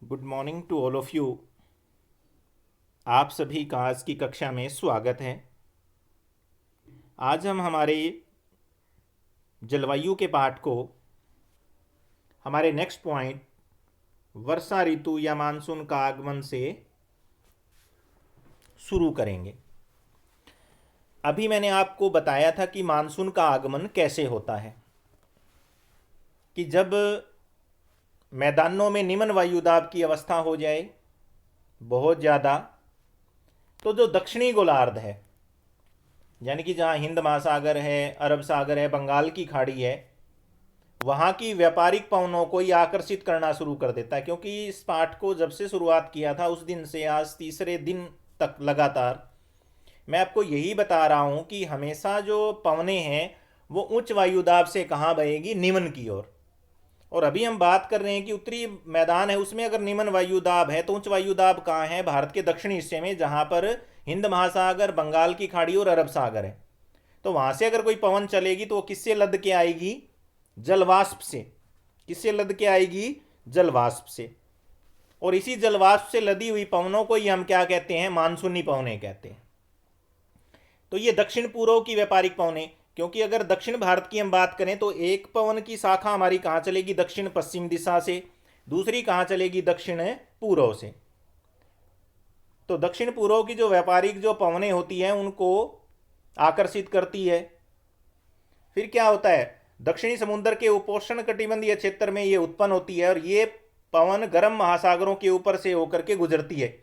Good morning to all of you. आप सभी का आज की कक्षा में स्वागत है। आज हम हमारे जलवायु के पाठ को हमारे नेक्स्ट पॉइंट वर्षा ऋतु या मानसून का आगमन से शुरू करेंगे। अभी मैंने आपको बताया था कि मानसून का आगमन कैसे होता है, कि जब मैदानों में निम्न वायुदाब की अवस्था हो जाए बहुत ज़्यादा, तो जो दक्षिणी गोलार्ध है, यानी कि जहाँ हिंद महासागर है, अरब सागर है, बंगाल की खाड़ी है, वहाँ की व्यापारिक पवनों को ये आकर्षित करना शुरू कर देता है। क्योंकि इस पाठ को जब से शुरुआत किया था उस दिन से आज तीसरे दिन तक लगातार मैं आपको यही बता रहा हूँ कि हमेशा जो पवनें हैं वो उच्च वायुदाब से कहाँ बहेगी, निम्न की ओर। और अभी हम बात कर रहे हैं कि उत्तरी मैदान है, उसमें अगर निम्न वायुदाब है तो उच्च वायुदाब कहाँ है? भारत के दक्षिणी हिस्से में, जहाँ पर हिंद महासागर, बंगाल की खाड़ी और अरब सागर है। तो वहाँ से अगर कोई पवन चलेगी तो वो किससे लद के आएगी? जलवाष्प से। किससे लद के आएगी? जलवाष्प से। और इसी जलवाष्प से लदी हुई पवनों को ही हम क्या कहते हैं? मानसूनी पवनें कहते हैं। तो ये दक्षिण पूर्व की व्यापारिक पवनें, क्योंकि अगर दक्षिण भारत की हम बात करें तो एक पवन की शाखा हमारी कहाँ चलेगी? दक्षिण पश्चिम दिशा से। दूसरी कहाँ चलेगी? दक्षिण पूर्व से। तो दक्षिण पूर्व की जो व्यापारिक जो पवनें होती हैं उनको आकर्षित करती है। फिर क्या होता है? दक्षिणी समुद्र के उपोष्ण कटिबंधीय क्षेत्र में ये उत्पन्न होती है और ये पवन गर्म महासागरों के ऊपर से होकर के गुजरती है।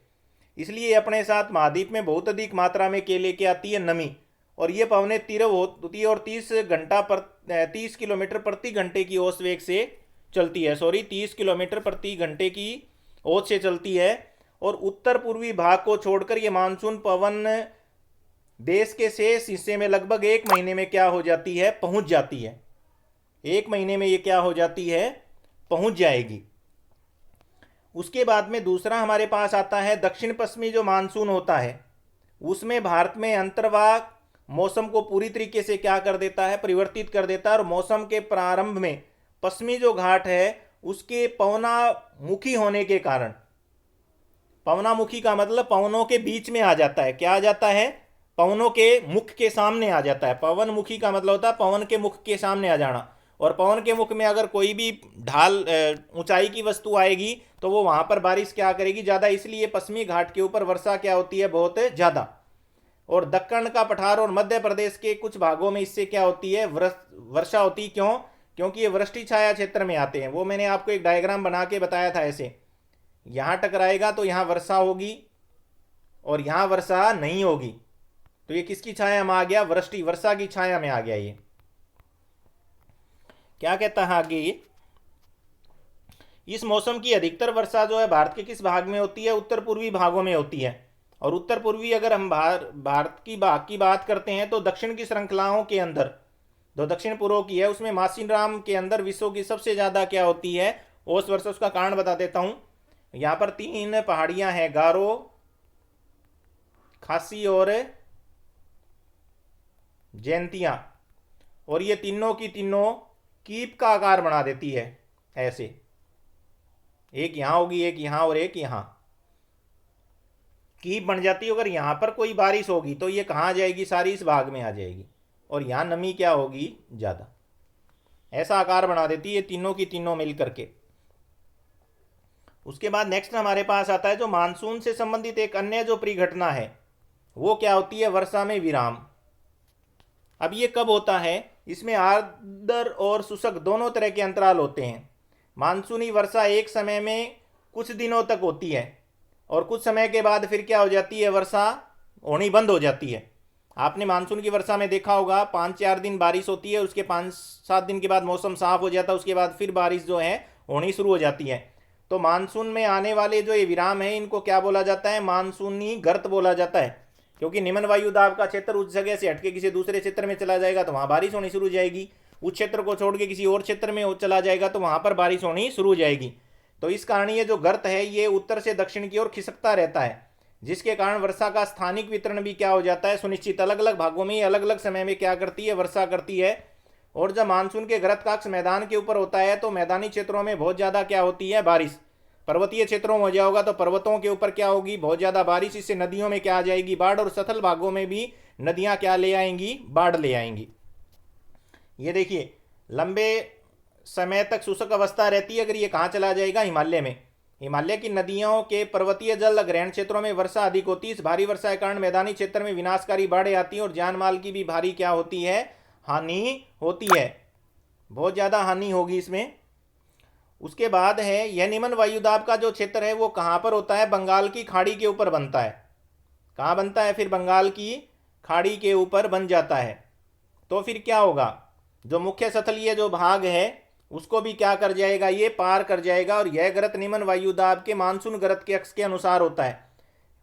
इसलिए अपने साथ महाद्वीप में बहुत अधिक मात्रा में लेके आती है नमी। और ये पवनें तीव्र होती है और 30 किलोमीटर प्रति घंटे की औसत वेग से चलती है। 30 किलोमीटर प्रति घंटे की औसत से चलती है। और उत्तर पूर्वी भाग को छोड़कर ये मानसून पवन देश के शेष हिस्से में लगभग एक महीने में क्या हो जाती है? पहुंच जाती है। एक महीने में ये क्या हो जाती है? पहुंच जाएगी। उसके बाद में दूसरा हमारे पास आता है दक्षिण पश्चिमी जो मानसून होता है, उसमें भारत में अंतर्वाह मौसम को पूरी तरीके से क्या कर देता है? परिवर्तित कर देता है। और मौसम के प्रारंभ में पश्चिमी जो घाट है उसके पवनामुखी होने के कारण, पवनामुखी का मतलब पवनों के बीच में आ जाता है। क्या आ जाता है? पवनों के मुख के सामने आ जाता है। पवनमुखी का मतलब होता है पवन के मुख के सामने आ जाना। और पवन के मुख में अगर कोई भी ढाल ऊंचाई की वस्तु आएगी तो वो वहां पर बारिश क्या करेगी? ज़्यादा। इसलिए पश्चिमी घाट के ऊपर वर्षा क्या होती है? बहुत ज़्यादा। और दक्कन का पठार और मध्य प्रदेश के कुछ भागों में इससे क्या होती है? वर्षा होती। क्यों? क्योंकि ये वृष्टि छाया क्षेत्र में आते हैं। वो मैंने आपको एक डायग्राम बना के बताया था। ऐसे यहाँ टकराएगा तो यहाँ वर्षा होगी और यहाँ वर्षा नहीं होगी। तो ये किसकी छाया में आ गया? वृष्टि, वर्षा की छाया में आ गया। ये क्या कहता है आगे? इस मौसम की अधिकतर वर्षा जो है भारत के किस भाग में होती है? उत्तर पूर्वी भागों में होती है। और उत्तर पूर्वी अगर हम भारत की भाग की बात करते हैं तो दक्षिण की श्रृंखलाओं के अंदर, जो दक्षिण पूर्व की है उसमें मासिनराम के अंदर विश्व की सबसे ज़्यादा क्या होती है? औसत वर्षा। उसका कारण बता देता हूँ। यहाँ पर 3 पहाड़ियाँ हैं, गारो, खासी और जयंतियाँ। और ये तीनों की तीनों कीप का आकार बना देती है। ऐसे एक यहाँ होगी, एक यहाँ और एक यहाँ, कीप बन जाती है। अगर यहाँ पर कोई बारिश होगी तो ये कहाँ आ जाएगी? सारी इस भाग में आ जाएगी। और यहाँ नमी क्या होगी? ज़्यादा। ऐसा आकार बना देती है तीनों की तीनों मिल करके। उसके बाद नेक्स्ट हमारे पास आता है जो मानसून से संबंधित एक अन्य जो परिघटना है वो क्या होती है? वर्षा में विराम। अब ये कब होता है? इसमें आर्द्र और शुष्क दोनों तरह के अंतराल होते हैं। मानसूनी वर्षा एक समय में कुछ दिनों तक होती है और कुछ समय के बाद फिर क्या हो जाती है? वर्षा होनी बंद हो जाती है। आपने मानसून की वर्षा में देखा होगा 5-4 दिन बारिश होती है, उसके 5-7 दिन के बाद मौसम साफ हो जाता है, उसके बाद फिर बारिश जो है होनी शुरू हो जाती है। तो मानसून में आने वाले जो ये विराम है इनको क्या बोला जाता है? मानसूनी गर्त बोला जाता है। क्योंकि निम्न वायुदाब का क्षेत्र उस जगह से हटके किसी दूसरे क्षेत्र में चला जाएगा तो वहां बारिश होनी शुरू हो जाएगी। उस क्षेत्र को छोड़ के किसी और क्षेत्र में चला जाएगा तो वहां पर बारिश होनी शुरू हो जाएगी। तो इस कारण ये जो गर्त है ये उत्तर से दक्षिण की ओर खिसकता रहता है, जिसके कारण वर्षा का स्थानिक वितरण भी क्या हो जाता है? सुनिश्चित। अलग अलग भागों में अलग अलग समय में क्या करती है? वर्षा करती है। और जब मानसून के गर्त का अक्ष मैदान के ऊपर होता है तो मैदानी क्षेत्रों में बहुत ज़्यादा क्या होती है? बारिश। पर्वतीय क्षेत्रों में हो जाएगा तो पर्वतों के ऊपर क्या होगी, बहुत ज़्यादा बारिश, इससे नदियों में क्या आ जाएगी, बाढ़, और सतल भागों में भी नदियां क्या ले आएंगी, बाढ़ ले आएंगी। ये देखिए लंबे समय तक शुष्क अवस्था रहती है अगर ये कहाँ चला जाएगा, हिमालय में। हिमालय की नदियों के पर्वतीय जल ग्रहण क्षेत्रों में वर्षा अधिक होती है। इस भारी वर्षा के कारण मैदानी क्षेत्र में विनाशकारी बाढ़ें आती हैं और जान माल की भी भारी क्या होती है, हानि होती है, बहुत ज़्यादा हानि होगी इसमें। उसके बाद है यह निम्न वायुदाब का जो क्षेत्र है वो कहाँ पर होता है, बंगाल की खाड़ी के ऊपर बनता है। कहाँ बनता है, फिर बंगाल की खाड़ी के ऊपर बन जाता है। तो फिर क्या होगा, जो मुख्य सतलीय जो भाग है उसको भी क्या कर जाएगा, ये पार कर जाएगा। और यह गरत निम्न वायुदाब के मानसून गरत के अक्ष के अनुसार होता है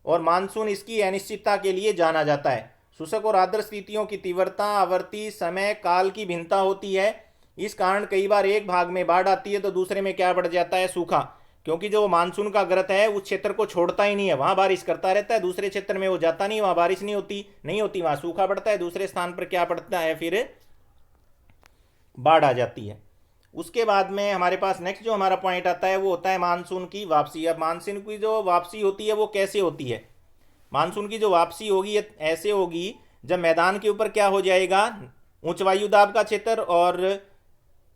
और मानसून इसकी अनिश्चितता के लिए जाना जाता है। शुष्क और आर्द्र स्थितियों की तीव्रता, आवर्ती, समय, काल की भिन्नता होती है। इस कारण कई बार एक भाग में बाढ़ आती है तो दूसरे में क्या बढ़ जाता है, सूखा, क्योंकि जो मानसून का गरत है उस क्षेत्र को छोड़ता ही नहीं है, वहां बारिश करता रहता है, दूसरे क्षेत्र में वो जाता नहीं, वहां बारिश नहीं होती, वहां सूखा पड़ता है, दूसरे स्थान पर क्या पड़ता है, फिर बाढ़ आ जाती है। उसके बाद में हमारे पास नेक्स्ट जो हमारा पॉइंट आता है वो होता है मानसून की वापसी। अब मानसून की जो वापसी होती है वो कैसे होती है, मानसून की जो वापसी होगी ये ऐसे होगी जब मैदान के ऊपर क्या हो जाएगा, उच्च वायुदाब का क्षेत्र, और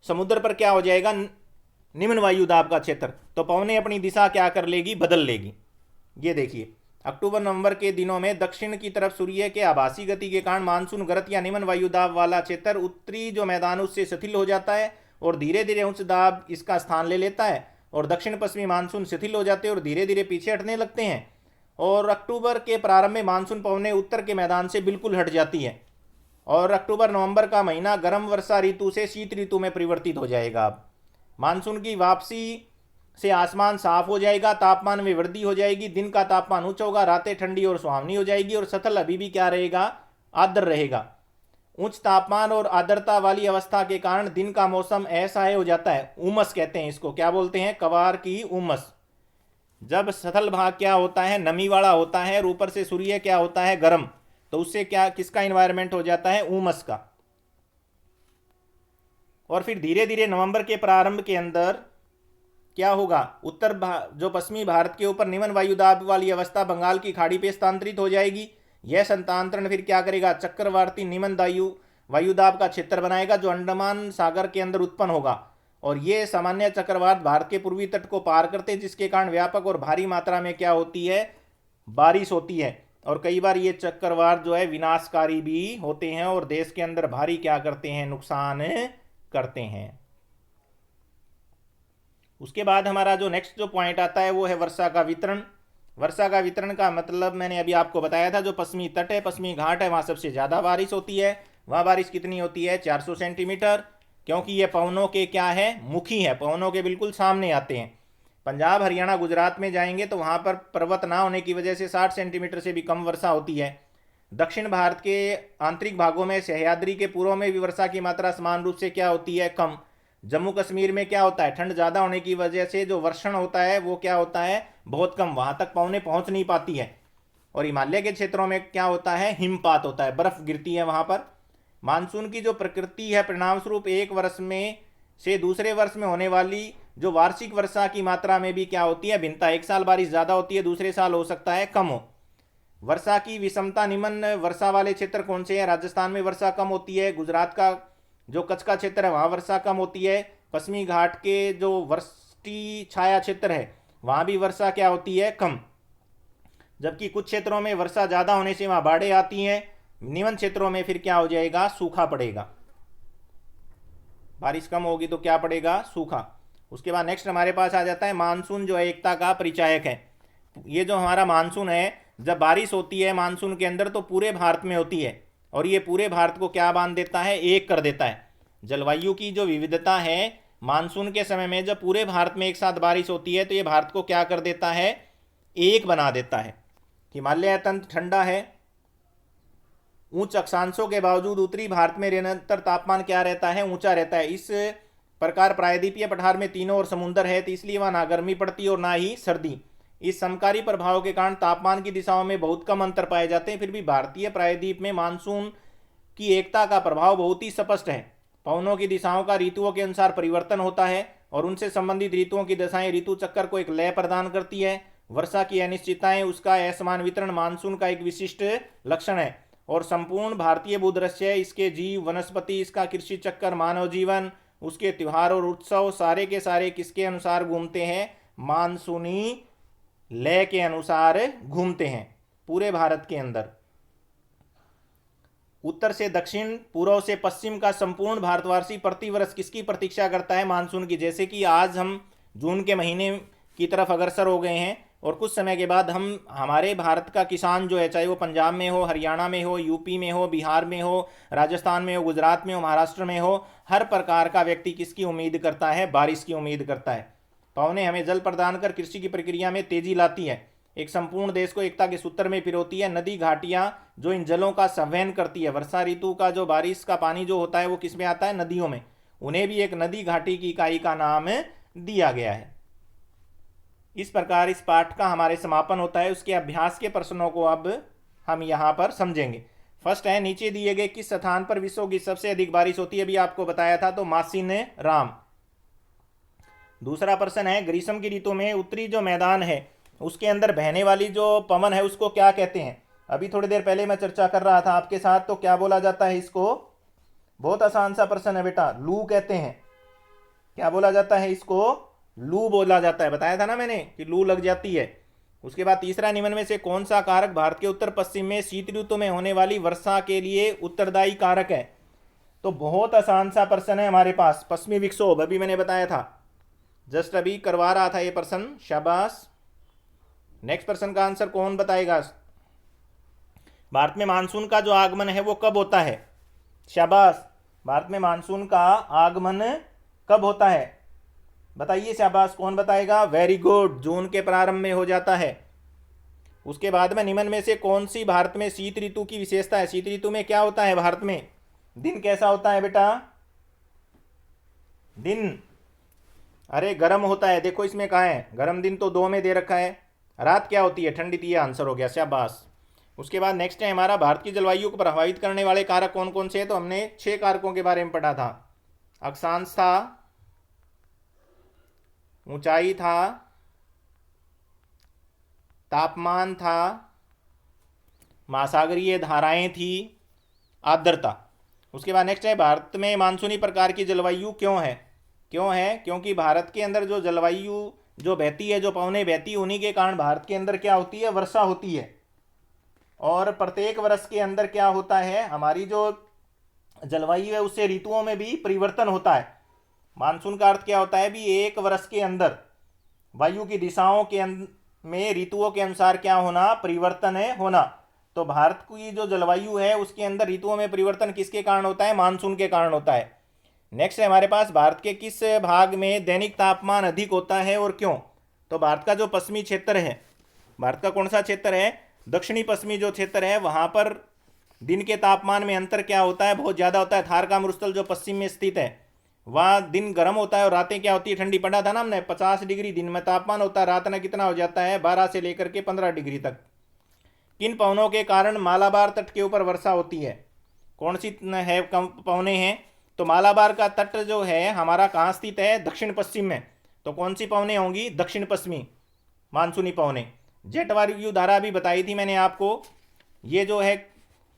समुद्र पर क्या हो जाएगा, निम्न वायुदाब का क्षेत्र, तो पवनें अपनी दिशा क्या कर लेगी, बदल लेगी। ये देखिए अक्टूबर नवंबर के दिनों में दक्षिण की तरफ सूर्य के आभासी गति के कारण मानसून गरत या निम्न वायुदाब वाला क्षेत्र उत्तरी जो मैदान उससे शिथिल हो जाता है और धीरे धीरे उच्च दाब इसका स्थान ले लेता है, और दक्षिण पश्चिमी मानसून शिथिल हो जाते हैं और धीरे धीरे पीछे हटने लगते हैं। और अक्टूबर के प्रारंभ में मानसून पवनें उत्तर के मैदान से बिल्कुल हट जाती हैं और अक्टूबर नवंबर का महीना गर्म वर्षा ऋतु से शीत ऋतु में परिवर्तित हो जाएगा। अब मानसून की वापसी से आसमान साफ हो जाएगा, तापमान में वृद्धि हो जाएगी, दिन का तापमान उच्च होगा, रातें ठंडी और सुहावनी हो जाएगी और सतल अभी भी क्या रहेगा, आर्द्र रहेगा। उच्च तापमान और आर्द्रता वाली अवस्था के कारण दिन का मौसम ऐसा हो जाता है, उमस कहते हैं इसको, क्या बोलते हैं, कवार की उमस। जब सतल भाग क्या होता है, नमी वाला होता है और ऊपर से सूर्य क्या होता है, गर्म, तो उससे क्या किसका इन्वायरमेंट हो जाता है, उमस का। और फिर धीरे धीरे नवंबर के प्रारंभ के अंदर क्या होगा, जो पश्चिमी भारत के ऊपर निम्न वायुदाब वाली अवस्था बंगाल की खाड़ी पे स्थानांतरित हो जाएगी। यह स्थानांतरण फिर क्या करेगा, चक्रवाती निम्न वायुदाब का क्षेत्र बनाएगा जो अंडमान सागर के अंदर उत्पन्न होगा। और ये सामान्य चक्रवात भारत के पूर्वी तट को पार करते हैं, जिसके कारण व्यापक और भारी मात्रा में क्या होती है, बारिश होती है। और कई बार ये चक्रवात जो है विनाशकारी भी होते हैं और देश के अंदर भारी क्या करते हैं, नुकसान करते हैं। उसके बाद हमारा जो नेक्स्ट जो पॉइंट आता है वो है वर्षा का वितरण। वर्षा का वितरण का मतलब मैंने अभी आपको बताया था, जो पश्चिमी तट है, पश्चिमी घाट है, वहाँ सबसे ज़्यादा बारिश होती है। वहाँ बारिश कितनी होती है, 400 सेंटीमीटर, क्योंकि ये पवनों के क्या है, मुखी है, पवनों के बिल्कुल सामने आते हैं। पंजाब, हरियाणा, गुजरात में जाएंगे तो वहाँ पर पर्वत ना होने की वजह से 60 सेंटीमीटर से भी कम वर्षा होती है। दक्षिण भारत के आंतरिक भागों में सह्याद्री के पूर्व में भी वर्षा की मात्रा समान रूप से क्या होती है, कम। जम्मू कश्मीर में क्या होता है, ठंड ज़्यादा होने की वजह से जो वर्षण होता है वो क्या होता है, बहुत कम, वहाँ तक पवनें पहुँच नहीं पाती है। और हिमालय के क्षेत्रों में क्या होता है, हिमपात होता है, बर्फ़ गिरती है वहाँ पर। मानसून की जो प्रकृति है, परिणाम स्वरूप एक वर्ष में से दूसरे वर्ष में होने वाली जो वार्षिक वर्षा की मात्रा में भी क्या होती है, भिन्नता। एक साल बारिश ज़्यादा होती है, दूसरे साल हो सकता है कम हो। वर्षा की विषमता, निम्न वर्षा वाले क्षेत्र कौन से हैं, राजस्थान में वर्षा कम होती है, गुजरात का जो कच्छ का क्षेत्र है वहाँ वर्षा कम होती है, पश्चिमी घाट के जो वृष्टि छाया क्षेत्र है वहाँ भी वर्षा क्या होती है, कम। जबकि कुछ क्षेत्रों में वर्षा ज़्यादा होने से वहाँ बाढ़ें आती हैं, निम्न क्षेत्रों में फिर क्या हो जाएगा, सूखा पड़ेगा। बारिश कम होगी तो क्या पड़ेगा, सूखा। उसके बाद नेक्स्ट हमारे पास आ जाता है मानसून, जो एकता का परिचायक है। ये जो हमारा मानसून है, जब बारिश होती है मानसून के अंदर तो पूरे भारत में होती है और ये पूरे भारत को क्या बांध देता है, एक कर देता है। जलवायु की जो विविधता है, मानसून के समय में जब पूरे भारत में एक साथ बारिश होती है तो ये भारत को क्या कर देता है, एक बना देता है। हिमालय तंत्र ठंडा है, उच्च अक्षांशों के बावजूद उत्तरी भारत में निरंतर तापमान क्या रहता है, ऊंचा रहता है। इस प्रकार प्रायद्वीपीय पठार में तीनों ओर समुद्र है, तो इसलिए वहाँ ना गर्मी पड़ती और ना ही सर्दी। इस समकारी प्रभाव के कारण तापमान की दिशाओं में बहुत कम अंतर पाए जाते हैं। फिर भी भारतीय प्रायद्वीप में मानसून की एकता का प्रभाव बहुत ही स्पष्ट है। पवनों की दिशाओं का ऋतुओं के अनुसार परिवर्तन होता है और उनसे संबंधित ऋतुओं की दशाएं ऋतु चक्कर को एक लय प्रदान करती है। वर्षा की अनिश्चितताएं उसका असमान वितरण मानसून का एक विशिष्ट लक्षण है। और संपूर्ण भारतीय भूदृश्य, इसके जीव, वनस्पति, इसका कृषि चक्कर, मानव जीवन, उसके त्योहार और उत्सव सारे के सारे किसके अनुसार घूमते हैं? मानसूनी लय के अनुसार घूमते हैं पूरे भारत के अंदर। उत्तर से दक्षिण, पूर्व से पश्चिम का संपूर्ण भारतवासी प्रतिवर्ष किसकी प्रतीक्षा करता है? मानसून की। जैसे कि आज हम जून के महीने की तरफ अग्रसर हो गए हैं और कुछ समय के बाद हमारे भारत का किसान जो है, चाहे वो पंजाब में हो, हरियाणा में हो, यूपी में हो, बिहार में हो, राजस्थान में हो, गुजरात में हो, महाराष्ट्र में हो, हर प्रकार का व्यक्ति किसकी उम्मीद करता है? बारिश की उम्मीद करता है। पवनें हमें जल प्रदान कर कृषि की प्रक्रिया में तेजी लाती है, एक संपूर्ण देश को एकता के सूत्र में पिरोती है। नदी घाटियां जो इन जलों का संवहन करती है, वर्षा ऋतु का जो बारिश का पानी जो होता है वो किस में आता है? नदियों में। उन्हें भी एक नदी घाटी की इकाई का नाम दिया गया है। इस प्रकार इस पाठ का हमारे समापन होता है। उसके अभ्यास के प्रश्नों को अब हम यहाँ पर समझेंगे। फर्स्ट है, नीचे दिए गए किस स्थान पर विश्व की सबसे अधिक बारिश होती है? अभी आपको बताया था, तो मासिन राम। दूसरा प्रश्न है, ग्रीष्म की ऋतु में उत्तरी जो मैदान है उसके अंदर बहने वाली जो पवन है उसको क्या कहते हैं? अभी थोड़ी देर पहले मैं चर्चा कर रहा था आपके साथ, तो क्या बोला जाता है इसको? बहुत आसान सा प्रश्न है बेटा, लू कहते हैं। क्या बोला जाता है इसको? लू बोला जाता है। बताया था ना मैंने कि लू लग जाती है। उसके बाद तीसरा, निम्न में से कौन सा कारक भारत के उत्तर पश्चिम में शीत ऋतु में होने वाली वर्षा के लिए उत्तरदायी कारक है? तो बहुत आसान सा प्रश्न है हमारे पास, पश्चिमी विक्षोभ। अभी मैंने बताया था, जस्ट अभी करवा रहा था ये प्रश्न। शाबाश। नेक्स्ट प्रश्न का आंसर कौन बताएगा? भारत में मानसून का जो आगमन है वो कब होता है? शाबाश। भारत में मानसून का आगमन कब होता है? बताइए, शाबाश। कौन बताएगा? वेरी गुड, जून के प्रारंभ में हो जाता है। उसके बाद में निम्न में से कौन सी भारत में शीत ऋतु की विशेषता है? शीत ऋतु में क्या होता है भारत में? दिन कैसा होता है बेटा? दिन अरे गर्म होता है। देखो इसमें कहा है, गर्म दिन तो 2 में दे रखा है। रात क्या होती है? ठंडी। ये आंसर हो गया, शाबाश। उसके बाद नेक्स्ट है हमारा, भारत की जलवायु को प्रभावित करने वाले कारक कौन कौन से हैं? तो हमने 6 कारकों के बारे में पढ़ा था। अक्षांश था, ऊंचाई था, तापमान था, महासागरीय धाराएं थी, आर्द्रता। उसके बाद नेक्स्ट है, भारत में मानसूनी प्रकार की जलवायु क्यों है? क्यों है? क्योंकि भारत के अंदर जो जलवायु जो बहती है, जो पवनें बहती है, उन्हीं के कारण भारत के अंदर क्या होती है? वर्षा होती है। और प्रत्येक वर्ष के अंदर क्या होता है? हमारी जो जलवायु है उससे ऋतुओं में भी परिवर्तन होता है। मानसून का अर्थ क्या होता है? भी एक वर्ष के अंदर वायु की दिशाओं के में ऋतुओं के अनुसार क्या होना? परिवर्तन है होना। तो भारत की जो जलवायु है उसके अंदर ऋतुओं में परिवर्तन किसके कारण होता है? मानसून के कारण होता है। नेक्स्ट है हमारे पास, भारत के किस भाग में दैनिक तापमान अधिक होता है और क्यों? तो भारत का जो पश्चिमी क्षेत्र है, भारत का कौन सा क्षेत्र है? दक्षिणी पश्चिमी जो क्षेत्र है, वहां पर दिन के तापमान में अंतर क्या होता है? बहुत ज़्यादा होता है। थार का मरुस्थल जो पश्चिम में स्थित है, वहाँ दिन गर्म होता है और रातें क्या होती है? ठंडी। पढ़ा था ना हमने, 50 डिग्री दिन में तापमान होता है, रात में कितना हो जाता है? 12 से लेकर के 15 डिग्री तक। किन पवनों के कारण मालाबार तट के ऊपर वर्षा होती है? कौन सी है पवनें हैं? तो मालाबार का तट जो है हमारा कहाँ स्थित है? दक्षिण पश्चिम में। तो कौन सी पवनें होंगी? दक्षिण पश्चिमी मानसूनी पवनें। जेट वायु धारा भी बताई थी मैंने आपको, ये जो है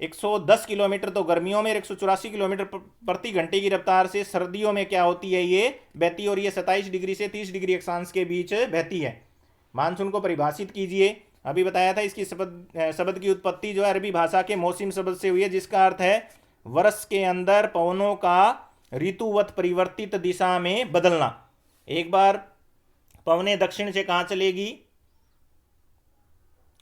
110 किलोमीटर तो गर्मियों में, 184 किलोमीटर प्रति घंटे की रफ्तार से सर्दियों में क्या होती है? ये बहती, और ये 27 डिग्री से 30 डिग्री अक्षांश के बीच बहती है। मानसून को परिभाषित कीजिए। अभी बताया था इसकी शब्द की उत्पत्ति जो है अरबी भाषा के मौसम शब्द से हुई है, जिसका अर्थ है वर्ष के अंदर पवनों का ऋतुवत परिवर्तित दिशा में बदलना। एक बार पवनें दक्षिण से कहाँ चलेगी?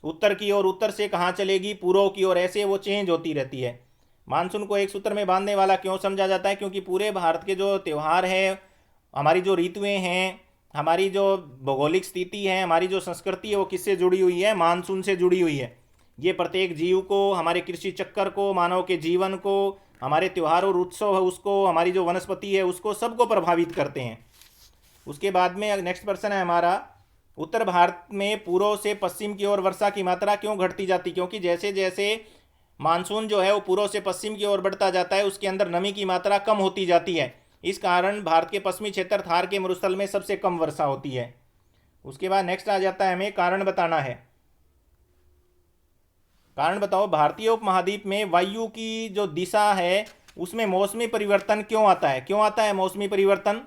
उत्तर की ओर। उत्तर से कहाँ चलेगी? पूर्व की ओर। ऐसे वो चेंज होती रहती है। मानसून को एक सूत्र में बांधने वाला क्यों समझा जाता है? क्योंकि पूरे भारत के जो त्यौहार है, हमारी जो ऋतुएं हैं, हमारी जो भौगोलिक स्थिति है, हमारी जो संस्कृति है, वो किससे जुड़ी हुई है? मानसून से जुड़ी हुई है। ये प्रत्येक जीव को, हमारे कृषि चक्कर को, मानव के जीवन को, हमारे त्यौहार और उत्सव है उसको, हमारी जो वनस्पति है उसको, सबको प्रभावित करते हैं। उसके बाद में नेक्स्ट प्रश्न है हमारा, उत्तर भारत में पूर्व से पश्चिम की ओर वर्षा की मात्रा क्यों घटती जाती? क्योंकि जैसे जैसे मानसून जो है वो पूर्व से पश्चिम की ओर बढ़ता जाता है, उसके अंदर नमी की मात्रा कम होती जाती है। इस कारण भारत के पश्चिमी क्षेत्र थार के मरुस्थल में सबसे कम वर्षा होती है। उसके बाद नेक्स्ट आ जाता है, हमें कारण बताना है। कारण बताओ, भारतीय उपमहाद्वीप में वायु की जो दिशा है उसमें मौसमी परिवर्तन क्यों आता है? क्यों आता है मौसमी परिवर्तन?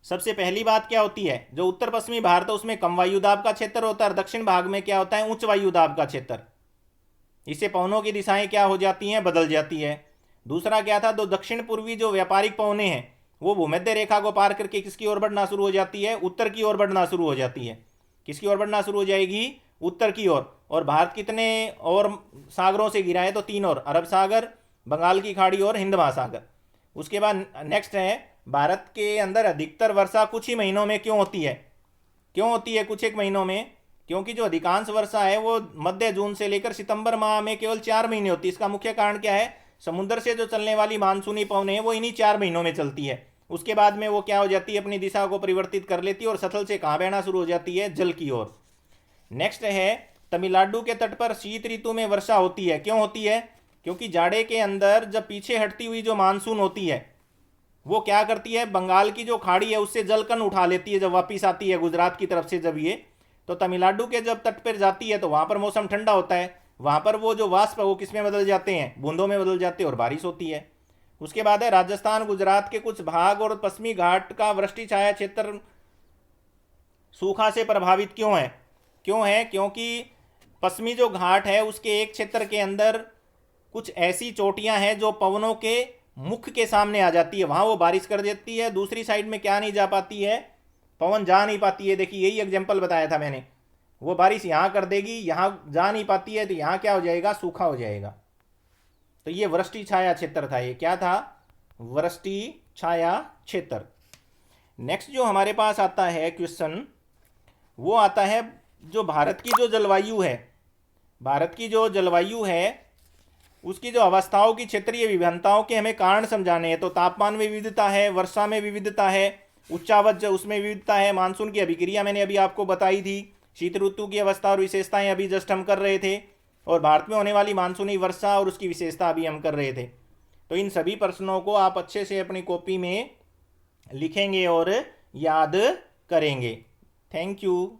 सबसे पहली बात क्या होती है, जो उत्तर पश्चिमी भारत है उसमें कम वायुदाब का क्षेत्र होता है और दक्षिण भाग में क्या होता है, उच्च वायुदाब का क्षेत्र। इससे पवनों की दिशाएं क्या हो जाती हैं, बदल जाती है। दूसरा क्या था, तो दक्षिण पूर्वी जो व्यापारिक पवनें हैं वो भूमध्य रेखा को पार करके किसकी ओर बढ़ना शुरू हो जाती है, उत्तर की ओर बढ़ना शुरू हो जाती है। किसकी ओर बढ़ना शुरू हो जाएगी, उत्तर की ओर। और भारत कितने और सागरों से घिरा है, तो 3 और, अरब सागर, बंगाल की खाड़ी और हिंद महासागर। उसके बाद नेक्स्ट है, भारत के अंदर अधिकतर वर्षा कुछ ही महीनों में क्यों होती है? क्यों होती है कुछ एक महीनों में? क्योंकि जो अधिकांश वर्षा है वो मध्य जून से लेकर सितंबर माह में केवल 4 महीने होती है। इसका मुख्य कारण क्या है, समुद्र से जो चलने वाली मानसूनी पवनें हैं वो इन्हीं 4 महीनों में चलती है। उसके बाद में वो क्या हो जाती है, अपनी दिशा को परिवर्तित कर लेती है और सतल से कहाँ बहना शुरू हो जाती है, जल की ओर। नेक्स्ट है, तमिलनाडु के तट पर शीत ऋतु में वर्षा होती है। क्यों होती है? क्योंकि जाड़े के अंदर जब पीछे हटती हुई जो मानसून होती है वो क्या करती है, बंगाल की जो खाड़ी है उससे जलकण उठा लेती है जब वापिस आती है गुजरात की तरफ से। जब ये तो तमिलनाडु के जब तट पर जाती है तो वहाँ पर मौसम ठंडा होता है, वहाँ पर वो जो वाष्प है वो किस में बदल जाते हैं, बूंदों में बदल जाते हैं और बारिश होती है। उसके बाद है, राजस्थान गुजरात के कुछ भाग और पश्चिमी घाट का वृष्टि छाया क्षेत्र सूखा से प्रभावित क्यों है? क्यों है? क्योंकि पश्चिमी जो घाट है उसके एक क्षेत्र के अंदर कुछ ऐसी चोटियां हैं जो पवनों के मुख के सामने आ जाती है, वहां वो बारिश कर देती है। दूसरी साइड में क्या नहीं जा पाती है, पवन जा नहीं पाती है। देखिए यही एग्जाम्पल बताया था मैंने, वो बारिश यहाँ कर देगी, यहाँ जा नहीं पाती है तो यहाँ क्या हो जाएगा, सूखा हो जाएगा। तो ये वृष्टि छाया क्षेत्र था। ये क्या था, वृष्टि छाया क्षेत्र। नेक्स्ट जो हमारे पास आता है क्वेश्चन, वो आता है जो भारत की जो जलवायु है, भारत की जो जलवायु है उसकी जो अवस्थाओं की क्षेत्रीय विभिन्नताओं के हमें कारण समझाने हैं। तो तापमान में विविधता है, वर्षा में विविधता है, उच्चावच उसमें विविधता है, मानसून की अभिक्रिया मैंने अभी आपको बताई थी, शीत ऋतु की अवस्था और विशेषताएं अभी जस्ट हम कर रहे थे, और भारत में होने वाली मानसूनी वर्षा और उसकी विशेषता अभी हम कर रहे थे। तो इन सभी प्रश्नों को आप अच्छे से अपनी कॉपी में लिखेंगे और याद करेंगे। Thank you.